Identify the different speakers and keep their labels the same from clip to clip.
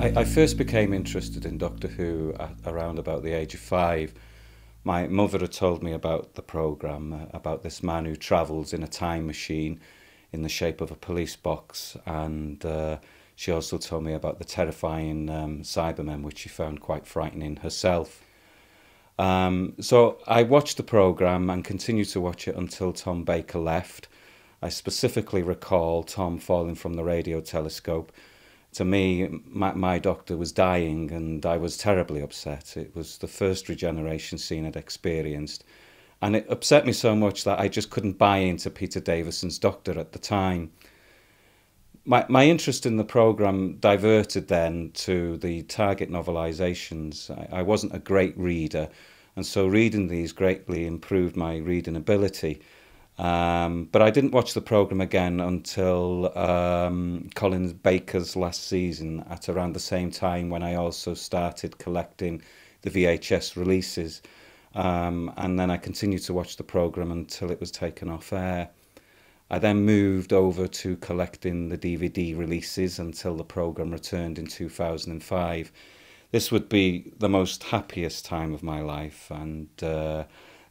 Speaker 1: I first became interested in Doctor Who at around about the age of 5. My mother had told me about the programme, about this man who travels in a time machine in the shape of a police box, and she also told me about the terrifying Cybermen, which she found quite frightening herself. So I watched the programme and continued to watch it until Tom Baker left. I specifically recall Tom falling from the radio telescope. To me, my doctor was dying and I was terribly upset. It was the first regeneration scene I'd experienced. And it upset me so much that I just couldn't buy into Peter Davison's Doctor at the time. My interest in the programme diverted then to the Target novelisations. I wasn't a great reader, and so reading these greatly improved my reading ability. But I didn't watch the programme again until Colin Baker's last season, at around the same time when I also started collecting the VHS releases. And then I continued to watch the programme until it was taken off air. I then moved over to collecting the DVD releases until the programme returned in 2005. This would be the most happiest time of my life, and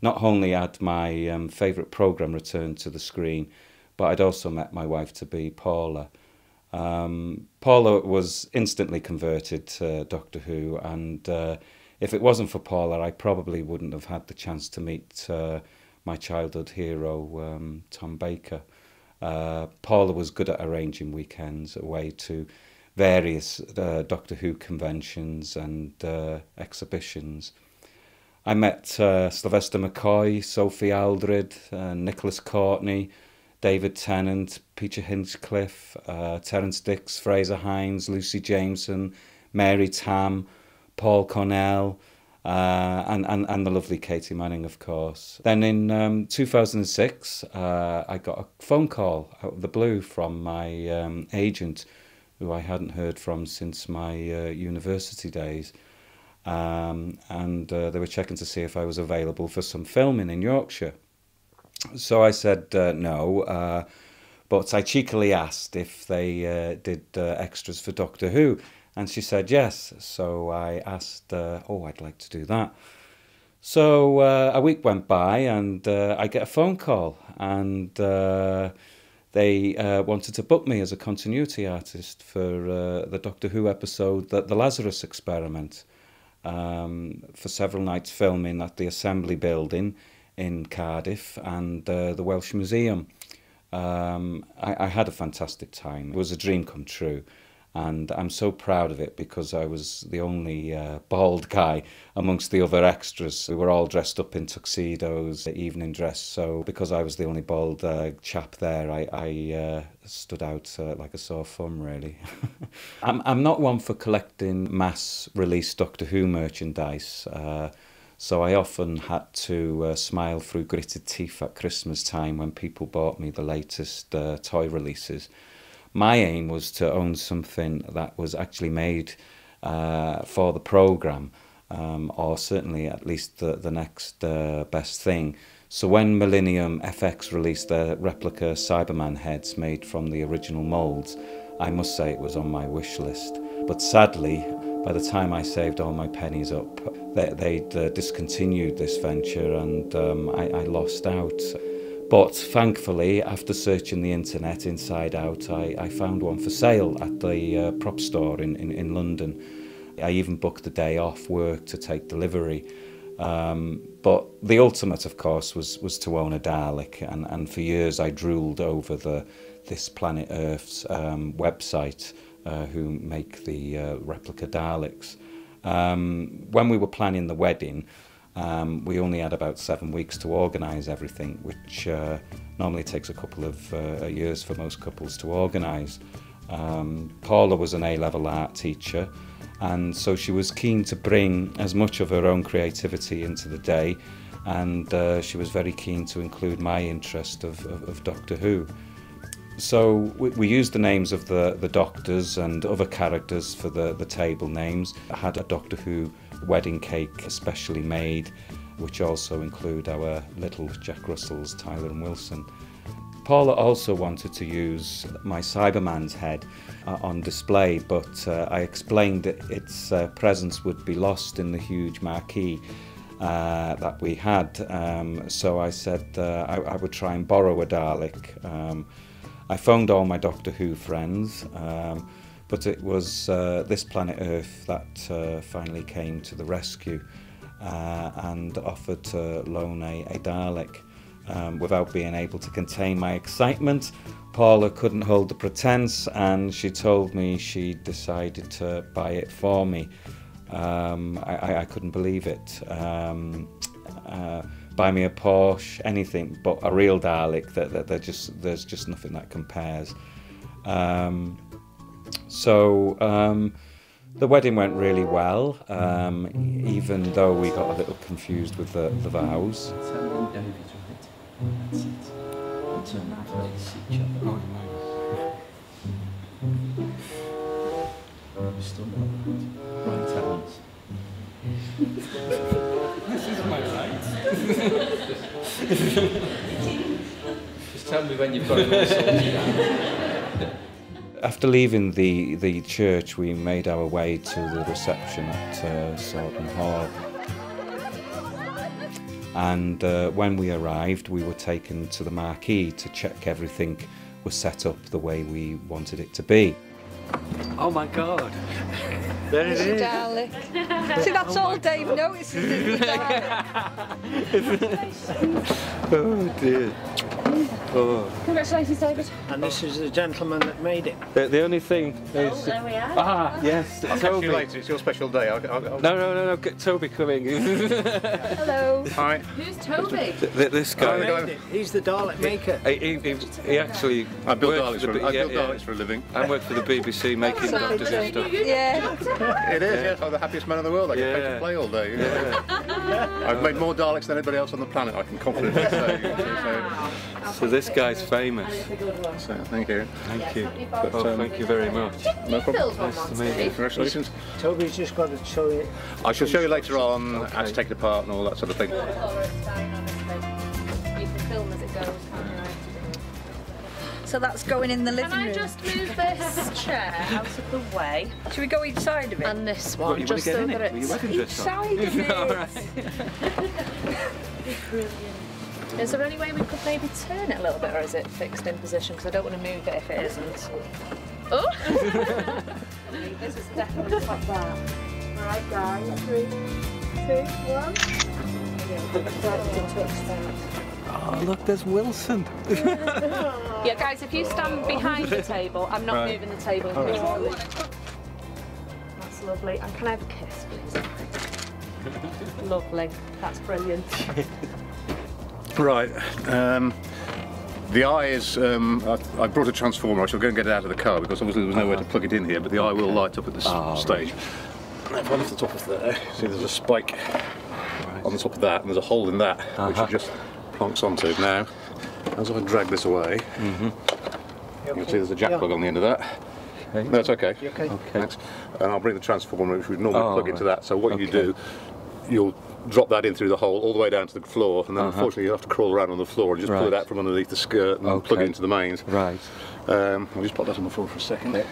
Speaker 1: not only had my favourite programme returned to the screen, but I'd also met my wife-to-be, Paula. Paula was instantly converted to Doctor Who, and if it wasn't for Paula, I probably wouldn't have had the chance to meet my childhood hero, Tom Baker. Paula was good at arranging weekends away to various Doctor Who conventions and exhibitions. I met Sylvester McCoy, Sophie Aldred, Nicholas Courtney, David Tennant, Peter Hinchcliffe, Terence Dix, Fraser Hines, Lucy Jameson, Mary Tam, Paul Cornell, and the lovely Katie Manning, of course. Then in 2006, I got a phone call out of the blue from my agent, who I hadn't heard from since my university days. And they were checking to see if I was available for some filming in Yorkshire. So I said no, but I cheekily asked if they did extras for Doctor Who, and she said yes. So I asked, I'd like to do that. So a week went by and I get a phone call, and they wanted to book me as a continuity artist for the Doctor Who episode, The Lazarus Experiment, for several nights filming at the Assembly Building in Cardiff and the Welsh Museum. I had a fantastic time. It was a dream come true, and I'm so proud of it because I was the only bald guy amongst the other extras. We were all dressed up in tuxedos, evening dress, so because I was the only bald chap there, I stood out like a sore thumb, really. I'm not one for collecting mass-release Doctor Who merchandise, so I often had to smile through gritted teeth at Christmas time when people bought me the latest toy releases. My aim was to own something that was actually made for the programme, or certainly at least the next best thing. So when Millennium FX released their replica Cyberman heads made from the original moulds, I must say it was on my wish list. But sadly, by the time I saved all my pennies up, they'd discontinued this venture, and I lost out. But thankfully, after searching the internet inside out, I found one for sale at the prop store in London. I even booked the day off work to take delivery. But the ultimate, of course, was to own a Dalek, and for years I drooled over this Planet Earth's website, who make the replica Daleks. When we were planning the wedding, we only had about 7 weeks to organise everything, which normally takes a couple of years for most couples to organise. Paula was an A-level art teacher, and so she was keen to bring as much of her own creativity into the day, and she was very keen to include my interest of Doctor Who. So we used the names of the doctors and other characters for the table names. I had a Doctor Who wedding cake specially made, which also include our little Jack Russells, Tyler and Wilson. Paula also wanted to use my Cyberman's head on display, but I explained that its presence would be lost in the huge marquee that we had. So I said I would try and borrow a Dalek. I phoned all my Doctor Who friends, but it was this planet Earth that finally came to the rescue and offered to loan a Dalek. Without being able to contain my excitement, Paula couldn't hold the pretense, and she told me she decided to buy it for me. I couldn't believe it. Buy me a Porsche, anything but a real Dalek. There's just nothing that compares. The wedding went really well, even though we got a little confused with the vows.
Speaker 2: That's it. And turn that face each other. Oh, no. Still not right hands.
Speaker 3: This is my right. Just tell me when you've got it all sorted out.
Speaker 1: After leaving the church, we made our way to the reception at Sawden Hall. And when we arrived, we were taken to the marquee to check everything was set up the way we wanted it to be.
Speaker 3: Oh my God! There it is.
Speaker 4: Dalek. See, that's all Dave notices is the Dalek.
Speaker 3: Oh dear. Oh.
Speaker 4: Congratulations, David.
Speaker 5: And this is the gentleman that made it.
Speaker 3: The only thing is...
Speaker 4: there we are.
Speaker 3: Ah, yes,
Speaker 6: I'll catch you later, it's your special day.
Speaker 3: No, get Toby coming.
Speaker 4: Hello.
Speaker 6: Hi.
Speaker 4: Who's Toby?
Speaker 3: This guy.
Speaker 5: He's the Dalek maker.
Speaker 3: He actually...
Speaker 6: I build
Speaker 3: works
Speaker 6: Daleks for a living.
Speaker 3: I work for the BBC making doctors and stuff.
Speaker 4: Yeah.
Speaker 6: It is, yes. I'm the happiest man in the world. I get paid to play all day. I've made more Daleks than anybody else on the planet, I can confidently say.
Speaker 3: So this guy's famous.
Speaker 6: So, thank you.
Speaker 3: Thank you.
Speaker 6: But,
Speaker 3: Thank you very much.
Speaker 6: No problem.
Speaker 3: Nice to meet you.
Speaker 6: Congratulations.
Speaker 5: Toby's just got to show you.
Speaker 6: I shall show you later on how to take it apart and all that sort of thing.
Speaker 4: You can film as it goes, can't you? So that's going in the living room.
Speaker 7: Can I just move this chair out of the way?
Speaker 4: Should we go each side of it?
Speaker 7: And this one,
Speaker 3: You
Speaker 7: just
Speaker 3: want to
Speaker 7: so
Speaker 3: get
Speaker 7: that
Speaker 3: in it?
Speaker 7: it's...
Speaker 3: With your wedding
Speaker 4: Each
Speaker 3: dress on?
Speaker 4: side of it.
Speaker 3: All right.
Speaker 7: Brilliant. Is there any way we could maybe turn it a little bit, or is it fixed in position? Because I don't want to move it if it isn't. Oh!
Speaker 4: This is definitely like that. Alright guys, 3, 2, 1.
Speaker 3: Oh, look, there's Wilson.
Speaker 7: Yeah, guys, if you stand behind the table, I'm not moving the table.
Speaker 3: Right.
Speaker 7: That's lovely. And can I have a kiss, please? Lovely. That's brilliant.
Speaker 6: Right. The eye is, I brought a transformer. I shall go and get it out of the car because obviously there was nowhere to plug it in here, but the eye will light up at this stage. If I lift the top of there, see there's a spike on the top of that, and there's a hole in that, which it just plonks onto. Now, as I drag this away, you can see there's a jack plug on the end of that. Okay. No, it's okay.
Speaker 5: Okay.
Speaker 6: Thanks. And I'll bring the transformer, which would normally plug into that. So what you do, you'll drop that in through the hole all the way down to the floor, and then unfortunately you'll have to crawl around on the floor and just pull it out from underneath the skirt and plug it into the mains.
Speaker 3: Right.
Speaker 6: I'll just put that on the floor for a second.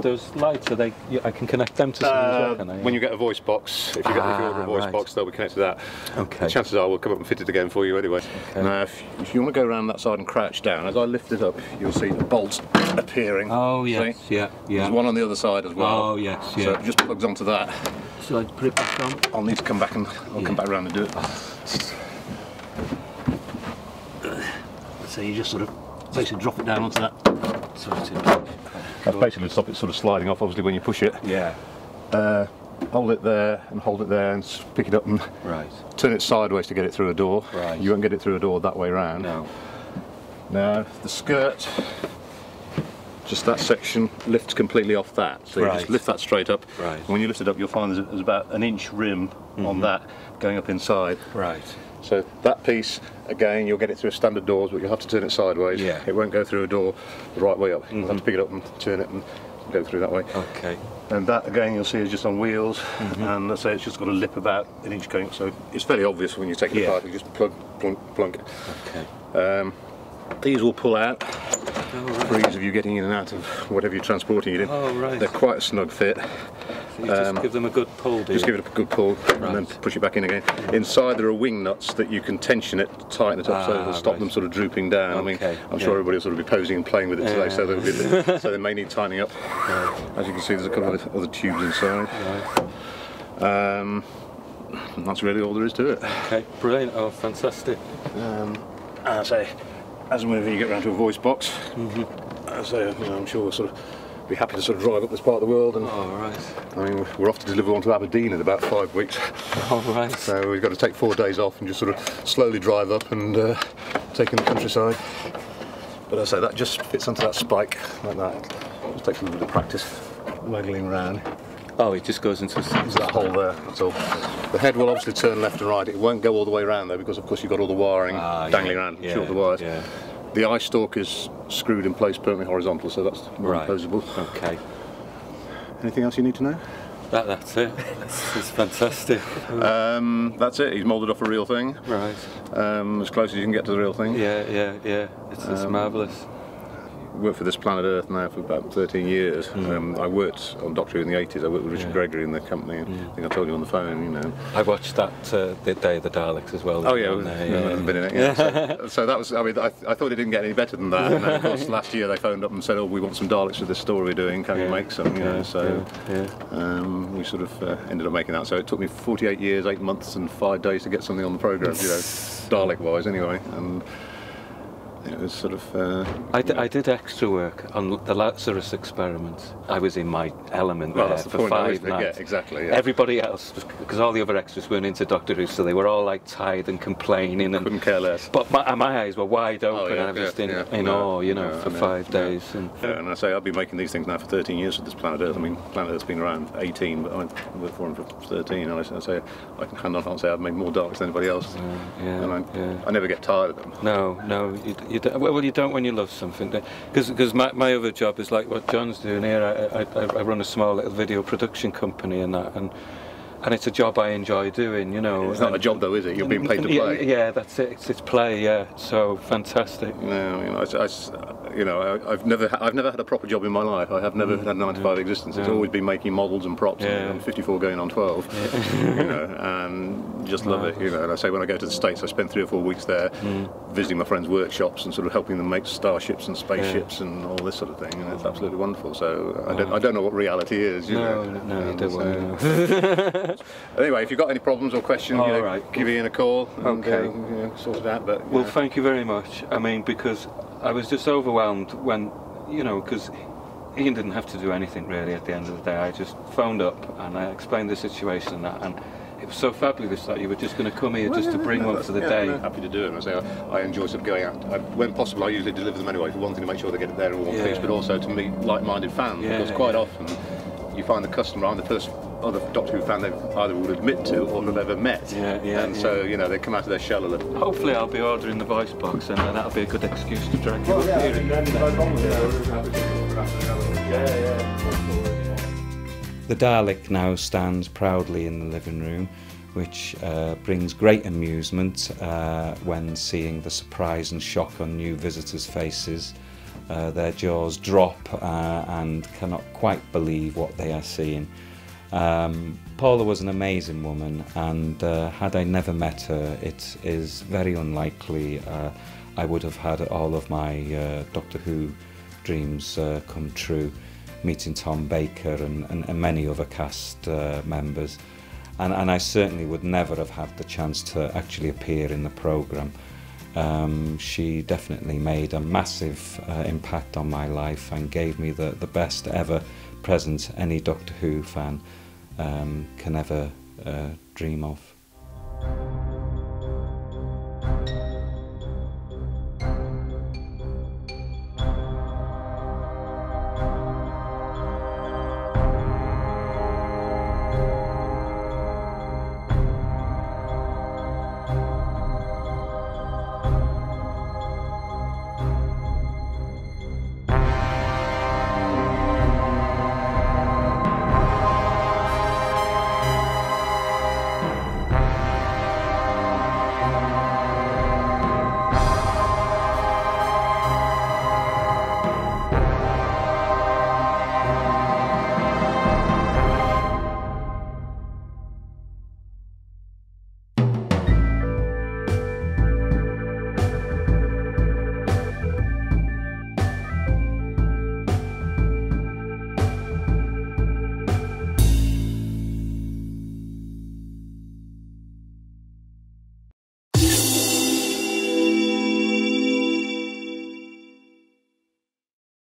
Speaker 3: Those lights, are they? I can connect them to something as well, can I?
Speaker 6: When you get a voice box, if you order a voice box, they'll be connected to that.
Speaker 3: Okay.
Speaker 6: The chances are we'll come up and fit it again for you anyway.
Speaker 3: Okay.
Speaker 6: Now, if you want to go around that side and crouch down, as I lift it up, you'll see the bolt appearing.
Speaker 3: Oh yes,
Speaker 6: see?
Speaker 3: yeah.
Speaker 6: There's one on the other side as well.
Speaker 3: Oh yes, yeah.
Speaker 6: So it just plugs onto that.
Speaker 3: So I put it back on.
Speaker 6: I'll need to come back and I'll come back around and do it.
Speaker 8: So you just sort of basically drop it down onto that.
Speaker 6: That's basically to stop it sort of sliding off, obviously, when you push it.
Speaker 3: Yeah.
Speaker 6: Hold it there and pick it up and turn it sideways to get it through a door.
Speaker 3: Right.
Speaker 6: You won't get it through a door that way round.
Speaker 3: No.
Speaker 6: Now, the skirt, just that section lifts completely off that. So you just lift that straight up.
Speaker 3: Right.
Speaker 6: And when you lift it up, you'll find there's about an inch rim on that going up inside.
Speaker 3: Right.
Speaker 6: So that piece, again, you'll get it through standard doors, but you'll have to turn it sideways.
Speaker 3: Yeah.
Speaker 6: It won't go through a door the right way up. You'll have to pick it up and turn it and go through that way.
Speaker 3: Okay.
Speaker 6: And that, again, you'll see is just on wheels, and let's say it's just got a lip about an inch going, so it's fairly obvious when you take it apart. You just plug, plunk, plunk.
Speaker 3: Okay.
Speaker 6: These will pull out.
Speaker 1: Oh, right.
Speaker 6: For ease of you getting in and out of whatever you're transporting it in.
Speaker 1: Oh, right.
Speaker 6: They're quite a snug fit.
Speaker 1: So you just give them a good pull, do you?
Speaker 6: Just give it a good pull and then push it back in again. Inside there are wing nuts that you can tension it, tighten it up so it'll stop them sort of drooping down. I mean, I'm sure everybody will sort of be posing and playing with it today, so, so they may need tightening up. As you can see, there's a couple of other tubes inside. And that's really all there is to it.
Speaker 1: Okay, brilliant. Oh, fantastic.
Speaker 6: I say, as and whenever you get round to a voice box, I say, you know, I'm sure we'll sort of be happy to sort of drive up this part of the world. And I mean, we're off to deliver one to Aberdeen in about 5 weeks. So we've got to take 4 days off and just sort of slowly drive up and take in the countryside. But I say that just fits onto that spike like that. It just takes a little bit of practice waggling around.
Speaker 1: Oh, it just goes into
Speaker 6: that hole there, that's all. The head will obviously turn left and right. It won't go all the way around though, because of course you've got all the wiring dangling around, short of the wires. The eye stalk is screwed in place permanently horizontal, so that's posable. Okay. Anything else you need to know?
Speaker 1: That's it. It's fantastic.
Speaker 6: That's it. He's moulded off a real thing.
Speaker 1: Right.
Speaker 6: As close as you can get to the real thing.
Speaker 1: Yeah. It's marvellous.
Speaker 6: Worked for this planet Earth now for about 13 years. I worked on Doctor Who in the 80s. I worked with Richard Gregory in the company. I think I told you on the phone, you know.
Speaker 1: I watched that the Day of the Daleks as well.
Speaker 6: Oh yeah, I've been in it. Yeah. So that was. I mean, I thought it didn't get any better than that. And then, of course, last year they phoned up and said, "Oh, we want some Daleks for this story we're doing. Can you make some?" You know. So we sort of ended up making that. So it took me 48 years, 8 months, and 5 days to get something on the programme. You know, Dalek-wise, anyway. And it was sort of...
Speaker 1: I did extra work on the Lazarus experiment. I was in my element there for 5 nights.
Speaker 6: Yeah, exactly. Yeah.
Speaker 1: Everybody else, because all the other extras weren't into Doctor Who, so they were all like tired and complaining. And
Speaker 6: couldn't care less.
Speaker 1: But my eyes were wide open, and I was just in awe, you know, for 5 days.
Speaker 6: And I say I've been making these things now for 13 years for this planet Earth. I mean, planet Earth's been around 18, but I've worked for them for 13. And I say I can hand on heart say I've made more Daleks than anybody else. I never get tired of them.
Speaker 1: No. Well, you don't when you love something, because my other job is like what John's doing here. I run a small little video production company and that, and it's a job I enjoy doing, you know.
Speaker 6: It's not a job though, is it? You're being paid to play.
Speaker 1: Yeah, that's it. It's play. Yeah, so fantastic.
Speaker 6: No, you know, I've never had a proper job in my life. I have never had a 9-to-5 existence. It's always been making models and props. And I'm 54 going on 12. You know, and just love it. You know, and I say when I go to the States, I spend 3 or 4 weeks there, visiting my friends' workshops and sort of helping them make starships and spaceships and all this sort of thing. And it's absolutely wonderful. So I don't know what reality is. You know,
Speaker 1: you don't want to know.
Speaker 6: Anyway, if you've got any problems or questions, give Ian a call. And, sort it out. But
Speaker 1: well, thank you very much. I mean, because I was just overwhelmed when, you know, because Ian didn't have to do anything really at the end of the day. I just phoned up and I explained the situation and that, and it was so fabulous that you were just going to come here just to bring one for the day.
Speaker 6: I'm happy to do it. I say I enjoy sort of going out. When possible, I usually deliver them anyway. For one thing, to make sure they get it there in one piece, but also to meet like-minded fans. Because quite often you find the customer aren't the first other Doctor Who fan they either would admit to or have ever met. So, you know, they come out of their shell a little.
Speaker 1: Hopefully I'll be ordering the voice box and that'll be a good excuse to drag you up here. The Dalek now stands proudly in the living room, which brings great amusement when seeing the surprise and shock on new visitors' faces. Their jaws drop and cannot quite believe what they are seeing. Paula was an amazing woman, and had I never met her, it is very unlikely I would have had all of my Doctor Who dreams come true, meeting Tom Baker and many other cast members. And I certainly would never have had the chance to actually appear in the programme. She definitely made a massive impact on my life and gave me the best ever present any Doctor Who fan can ever dream of.